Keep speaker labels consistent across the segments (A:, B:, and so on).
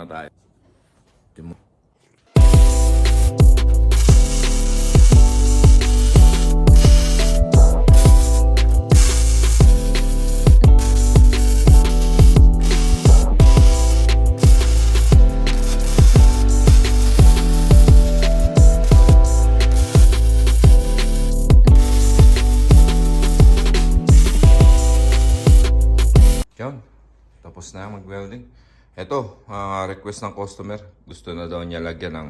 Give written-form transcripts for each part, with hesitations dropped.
A: muna tayo. Yan, tapos na mag-welding. Ito, request ng customer. Gusto na daw niya lagyan ng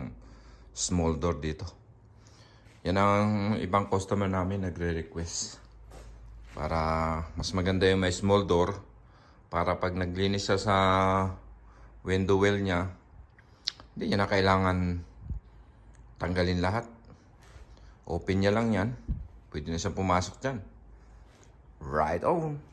A: small door dito. Yan ang ibang customer namin nagre-request. Para mas maganda yung may small door. Para pag naglinis siya sa window well niya, hindi niya na kailangan tanggalin lahat. Open niya lang yan. Pwede na siya pumasok dyan. Right on!